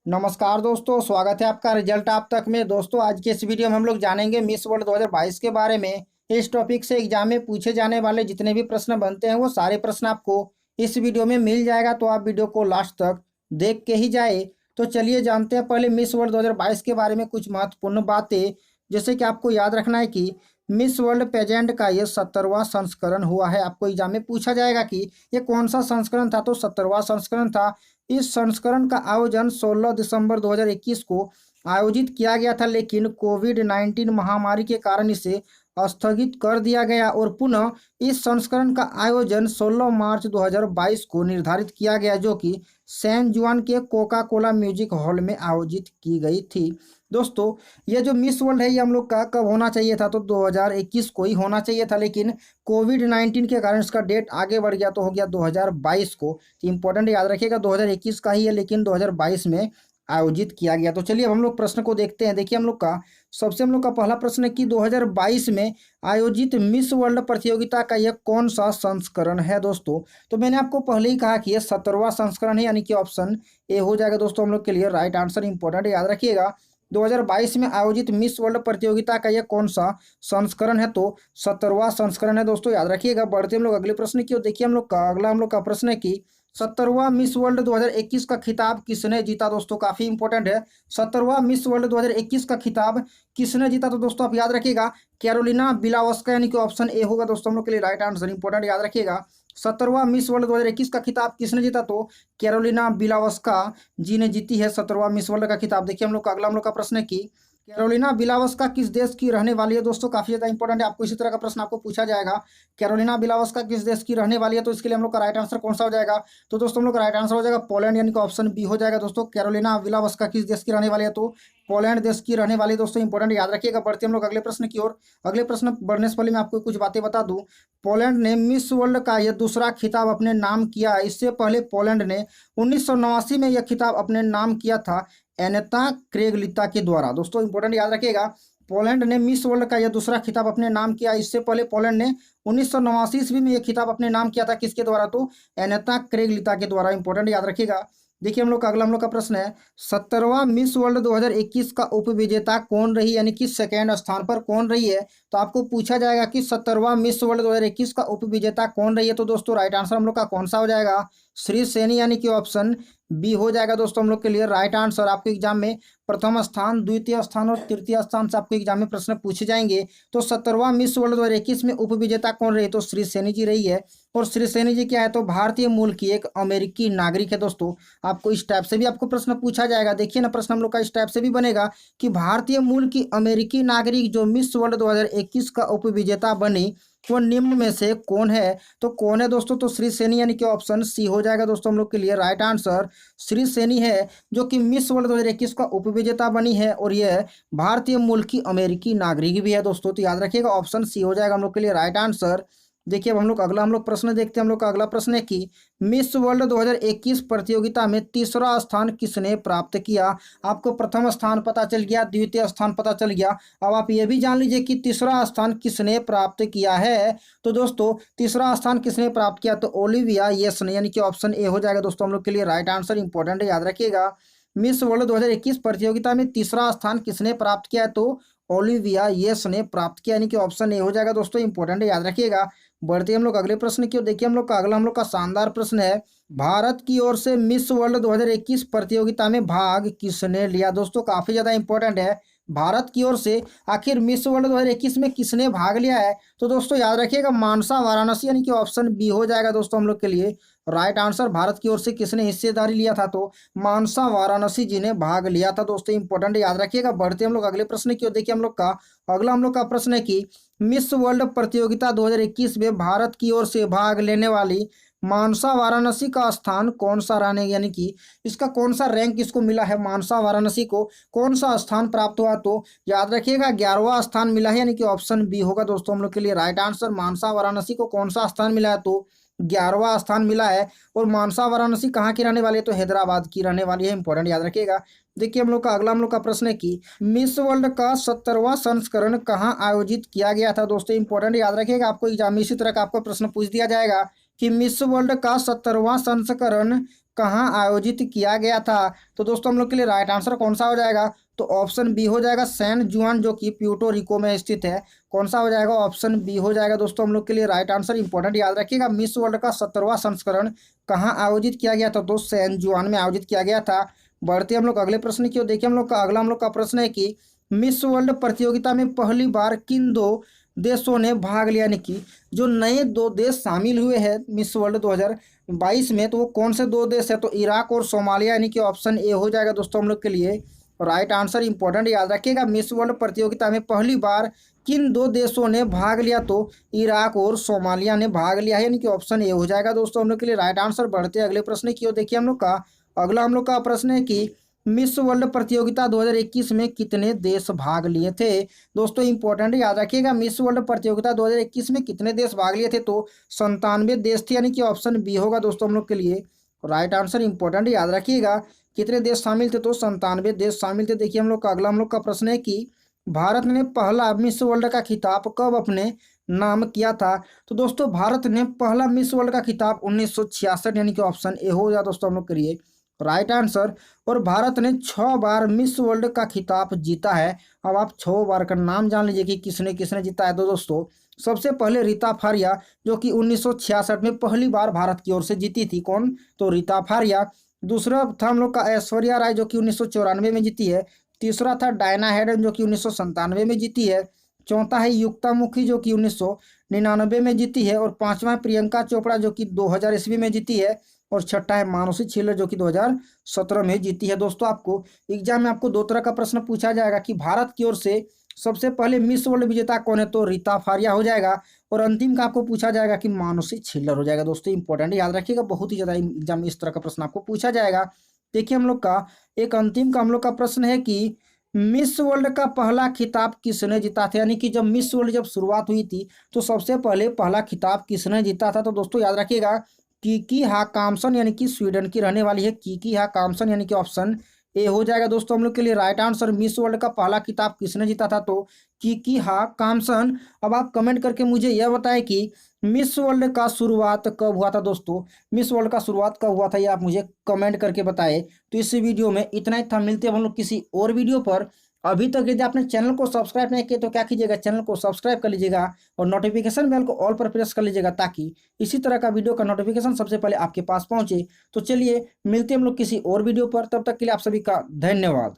नमस्कार दोस्तों, स्वागत है आपका रिजल्ट आप तक में। दोस्तों आज के इस वीडियो में हम लोग जानेंगे मिस वर्ल्ड 2022 के बारे में। इस टॉपिक से एग्जाम में पूछे जाने वाले जितने भी प्रश्न बनते हैं वो सारे प्रश्न आपको इस वीडियो में मिल जाएगा, तो आप वीडियो को लास्ट तक देख के ही जाए। तो चलिए जानते हैं पहले मिस वर्ल्ड 2022 के बारे में कुछ महत्वपूर्ण बातें। जैसे कि आपको याद रखना है कि मिस वर्ल्ड पेजेंट का ये 70वां संस्करण हुआ है। आपको एग्जाम में पूछा जाएगा कि ये कौन सा संस्करण था, तो 70वां संस्करण था। इस संस्करण का आयोजन 16 दिसंबर 2021 को आयोजित किया गया था, लेकिन कोविड-19 महामारी के कारण इसे स्थगित कर दिया गया और पुनः इस संस्करण का आयोजन 16 मार्च 2022 को निर्धारित किया गया, जो कि सैन जुआन के कोका कोला म्यूजिक हॉल में आयोजित की गई थी। दोस्तों ये जो मिस वर्ल्ड है ये हम लोग का कब होना चाहिए था, तो 2021 को ही होना चाहिए था, लेकिन कोविड-19 के कारण इसका डेट आगे बढ़ गया तो हो गया 2022 को। तो इंपॉर्टेंट याद रखिएगा 2021 का ही है, लेकिन 2022 में आयोजित किया गया। तो चलिए अब हम लोग प्रश्न को देखते हैं। देखिए हम लोग का पहला प्रश्न है कि 2022 में आयोजित मिस वर्ल्ड प्रतियोगिता का यह कौन सा संस्करण है। दोस्तों तो मैंने आपको पहले ही कहा कि यह 70वां संस्करण है, यानी कि ऑप्शन ए हो जाएगा दोस्तों हम लोग के लिए राइट आंसर। इंपॉर्टेंट याद रखिएगा 2022 में आयोजित मिस वर्ल्ड प्रतियोगिता का यह कौन सा संस्करण है, तो 70वां संस्करण है दोस्तों, याद रखिएगा। बढ़ते हम लोग अगले प्रश्न की ओर। देखिए हम लोग का प्रश्न है कि 70वां मिस वर्ल्ड 2021 का खिताब किसने जीता। दोस्तों काफी इंपॉर्टेंट है, 70वां मिस वर्ल्ड 2021 का खिताब किसने जीता, तो दोस्तों आप याद रखिएगा कैरोलिना बिलावस्का, यानी कि ऑप्शन ए होगा दोस्तों हम लोग के लिए राइट आंसर। इंपॉर्टेंट याद रखिएगा 70वां मिस वर्ल्ड 2021 का खिताब किसने जीता, तो कैरोलिना बिलावस्का जी ने जीती है 70वां मिस वर्ल्ड का खिताब। देखिए हम लोग का प्रश्न है कि कैरोलिना बिलावस्का किस देश की रहने वाली है। दोस्तों काफी ज्यादा इंपॉर्टेंट है, आपको इसी तरह का प्रश्न आपको पूछा जाएगा, कैरोलिना बिलावस्का किस देश की रहने वाली है, तो इसके लिए हम लोग का राइट आंसर कौन सा हो जाएगा, तो दोस्तों हम लोग का राइट आंसर हो जाएगा पोलैंड, यानी कि ऑप्शन बी हो जाएगा दोस्तों। कैरोलिना बिलावस्का किस देश की रहने वाली है, तो पोलैंड देश की रहने वाली। दोस्तों इंपॉर्टेंट याद रखिएगा। बढ़ते हम लोग अगले प्रश्न की ओर। अगले प्रश्न बढ़ने से पहले मैं आपको कुछ बातें बता दूं। पोलैंड ने मिस वर्ल्ड का यह दूसरा खिताब अपने नाम किया। इससे पहले पोलैंड ने 1989 में यह खिताब अपने नाम किया था एनेता क्रेगलिता के द्वारा। दोस्तों इंपॉर्टेंट याद रखिएगा पोलैंड ने मिस वर्ल्ड का यह दूसरा खिताब अपने नाम किया। इससे पहले पोलैंड ने 1989 ईस्वी में यह खिताब अपने नाम किया था, किसके द्वारा, तो एनेता क्रेगलिता के द्वारा। इंपॉर्टेंट याद रखिएगा। देखिए हम लोग का प्रश्न है 70वां मिस वर्ल्ड 2021 का उपविजेता कौन रही, यानी कि सेकेंड स्थान पर कौन रही है। तो आपको पूछा जाएगा कि 70वां मिस वर्ल्ड 2021 का उपविजेता कौन रही है, तो दोस्तों राइट आंसर हम लोग का कौन सा हो जाएगा, श्री सेनी, यानी कि ऑप्शन बी हो जाएगा दोस्तों हम लोग के लिए राइट आंसर। आपके एग्जाम में प्रथम स्थान, द्वितीय स्थान और तृतीय स्थान से आपके एग्जाम में प्रश्न पूछे जाएंगे। तो 70वां मिस वर्ल्ड 2021 में उपविजेता कौन रही, तो श्री सेनी जी रही है। और श्री सेनी जी क्या है, तो भारतीय मूल की एक अमेरिकी नागरिक है। दोस्तों आपको इस टाइप से भी आपको प्रश्न पूछा जाएगा। देखिए ना प्रश्न हम लोग का इस टाइप से भी बनेगा कि भारतीय मूल की अमेरिकी नागरिक जो मिस वर्ल्ड 2021 का उपविजेता बनी वो निम्न में से कौन है। तो कौन है दोस्तों, तो श्री सेनी, यानी कि ऑप्शन सी हो जाएगा दोस्तों हम लोग के लिए राइट आंसर। श्री सेनी है जो कि मिस वर्ल्ड 2021 का उपविजेता बनी है, और यह भारतीय मूल की अमेरिकी नागरिक भी है दोस्तों। तो याद रखिएगा ऑप्शन सी हो जाएगा हम लोग के लिए राइट आंसर। देखिए अब हम लोग प्रश्न देखते हैं। हम लोग का अगला प्रश्न है कि मिस वर्ल्ड 2021 प्रतियोगिता में तीसरा स्थान किसने प्राप्त किया। आपको प्रथम स्थान पता चल गया, द्वितीय स्थान पता चल गया, अब आप ये भी जान लीजिए कि तीसरा स्थान किसने प्राप्त किया है। तो दोस्तों तीसरा स्थान किसने प्राप्त किया, तो ओलिविया येस ने, यानी कि ऑप्शन ए हो जाएगा दोस्तों हम लोग के लिए राइट आंसर। इंपॉर्टेंट है याद रखिएगा मिस वर्ल्ड 2021 प्रतियोगिता में तीसरा स्थान किसने प्राप्त किया है, तो ओलिविया येस ने प्राप्त किया, यानी कि ऑप्शन ए हो जाएगा दोस्तों। इंपॉर्टेंट है याद रखिएगा। बढ़ते हम लोग अगले प्रश्न की ओर। देखिए हम लोग का शानदार प्रश्न है, भारत की ओर से मिस वर्ल्ड 2021 प्रतियोगिता में भाग किसने लिया। दोस्तों काफी ज्यादा इंपॉर्टेंट है, भारत की ओर से आखिर मिस वर्ल्ड 2021 में किसने भाग लिया है। तो दोस्तों याद रखिएगा मानसा वाराणसी, यानी कि ऑप्शन बी हो जाएगा दोस्तों हम लोग के लिए राइट आंसर। भारत की ओर से किसने हिस्सेदारी लिया था, तो मानसा वाराणसी जी ने भाग लिया था दोस्तों। इंपॉर्टेंट याद रखिएगा। बढ़ते हम लोग अगले प्रश्न की ओर। देखिए हम लोग का प्रश्न है कि मिस वर्ल्ड प्रतियोगिता 2021 में भारत की ओर से भाग लेने वाली मानसा वाराणसी का स्थान कौन सा रहने, यानी कि इसका कौन सा रैंक इसको मिला है, मानसा वाराणसी को कौन सा स्थान प्राप्त हुआ। तो याद रखिएगा 11वां स्थान मिला है, यानी कि ऑप्शन बी होगा दोस्तों हम लोग के लिए राइट आंसर। मानसा वाराणसी को कौन सा स्थान मिला है, तो 11वां स्थान मिला है। और मानसा वाराणसी कहाँ की रहने वाली है, तो हैदराबाद की रहने वाली है। इंपॉर्टेंट याद रखिएगा। देखिए हम लोग का प्रश्न है कि मिस वर्ल्ड का 70वां संस्करण कहाँ आयोजित किया गया था। दोस्तों इंपॉर्टेंट याद रखिएगा, आपको एग्जाम में इसी तरह का आपको प्रश्न पूछ दिया जाएगा कि मिस वर्ल्ड का 70वां संस्करण कहाँ आयोजित किया गया था? तो दोस्तों हम लोग के लिए राइट आंसर कौन सा हो जाएगा? तो ऑप्शन बी हो जाएगा, सैन जुआन, जो कि प्यूर्टो रिको में स्थित है। कौन सा हो जाएगा? ऑप्शन बी हो जाएगा दोस्तों हम लोग के लिए राइट आंसर। इंपॉर्टेंट याद रखिएगा, मिस वर्ल्ड का 17वां संस्करण कहाँ आयोजित किया गया था? तो सैन जुआन में आयोजित किया गया था। बढ़ते हम लोग अगले प्रश्न की ओर। देखिए हम लोग का अगला प्रश्न है कि मिस वर्ल्ड प्रतियोगिता में पहली बार किन दो देशों ने भाग लिया? यानी कि जो नए दो देश शामिल हुए हैं मिस वर्ल्ड 2022 में, तो वो कौन से दो देश है? तो इराक और सोमालिया, यानी कि ऑप्शन ए हो जाएगा दोस्तों हम लोग के लिए राइट आंसर। इंपॉर्टेंट याद रखिएगा, मिस वर्ल्ड प्रतियोगिता में पहली बार किन दो देशों ने भाग लिया? तो इराक और सोमालिया ने भाग लिया है, यानी कि ऑप्शन ए हो जाएगा दोस्तों हम लोग के लिए राइट आंसर। बढ़ते अगले प्रश्न की ओर। देखिए हम लोग का अगला प्रश्न है कि मिस वर्ल्ड प्रतियोगिता 2021 में कितने देश भाग लिए थे? दोस्तों इंपॉर्टेंट याद रखिएगा, मिस वर्ल्ड प्रतियोगिता 2021 में कितने देश भाग लिए थे? तो 97 देश थे, यानी कि ऑप्शन बी होगा दोस्तों हम लोग के लिए राइट आंसर। इंपॉर्टेंट याद रखिएगा, कितने देश शामिल थे? तो 97 देश शामिल थे। देखिए हम लोग का अगला प्रश्न है कि भारत ने पहला मिस वर्ल्ड का खिताब कब अपने नाम किया था? तो दोस्तों भारत ने पहला मिस वर्ल्ड का खिताब 1966, यानी कि ऑप्शन ए हो गया दोस्तों हम लोग के लिए राइट आंसर। और भारत ने 6 बार मिस वर्ल्ड का खिताब जीता है। अब आप 6 बार का नाम जान लीजिए कि किसने किसने जीता है। तो दोस्तों सबसे पहले रीता फारिया, जो कि 1966 में पहली बार भारत की ओर से जीती थी। कौन? तो रीता फारिया। दूसरा था हम लोग का ऐश्वर्या राय, जो कि 1994 में जीती है। तीसरा था डायना हेडन, जो कि 1997 में जीती है। चौथा है युक्ता मुखी, जो कि 1999 में जीती है। और पांचवा है प्रियंका चोपड़ा, जो कि 2000 ईस्वी में जीती है। और छठा है मानुषी छिल्लर, जो कि 2017 में जीती है। दोस्तों आपको एग्जाम में आपको दो तरह का प्रश्न पूछा जाएगा कि भारत की ओर से सबसे पहले मिस वर्ल्ड विजेता कौन है? तो रीता फारिया हो जाएगा। और अंतिम का आपको पूछा जाएगा कि मानुषी छिल्लर हो जाएगा। दोस्तों इंपॉर्टेंट याद रखिएगा, बहुत ही ज्यादा एग्जाम में इस तरह का प्रश्न आपको पूछा जाएगा। देखिए हम लोग का एक अंतिम का प्रश्न है कि मिस वर्ल्ड का पहला खिताब किसने जीता था? यानी कि जब मिस वर्ल्ड जब शुरुआत हुई थी तो सबसे पहले पहला खिताब किसने जीता था? तो दोस्तों याद रखिएगा, कीकी हाकामसन, यानी कि स्वीडन की रहने वाली है कीकी हाकामसन, यानी कि ऑप्शन ए हो जाएगा दोस्तों हम लोग के लिए राइट आंसर। मिस वर्ल्ड का पहला खिताब किसने जीता था? तो कीकी हाकामसन। अब आप कमेंट करके मुझे यह बताएं कि मिस वर्ल्ड का शुरुआत कब हुआ था? दोस्तों मिस वर्ल्ड का शुरुआत कब हुआ था, ये आप मुझे कमेंट करके बताएं। तो इस वीडियो में इतना ही था, मिलते हैं हम लोग किसी और वीडियो पर। अभी तक यदि आपने चैनल को सब्सक्राइब नहीं किया तो क्या कीजिएगा, चैनल को सब्सक्राइब कर लीजिएगा और नोटिफिकेशन बेल को ऑल पर प्रेस कर लीजिएगा, ताकि इसी तरह का वीडियो का नोटिफिकेशन सबसे पहले आपके पास पहुंचे। तो चलिए मिलते हैं हम लोग किसी और वीडियो पर, तब तक के लिए आप सभी का धन्यवाद।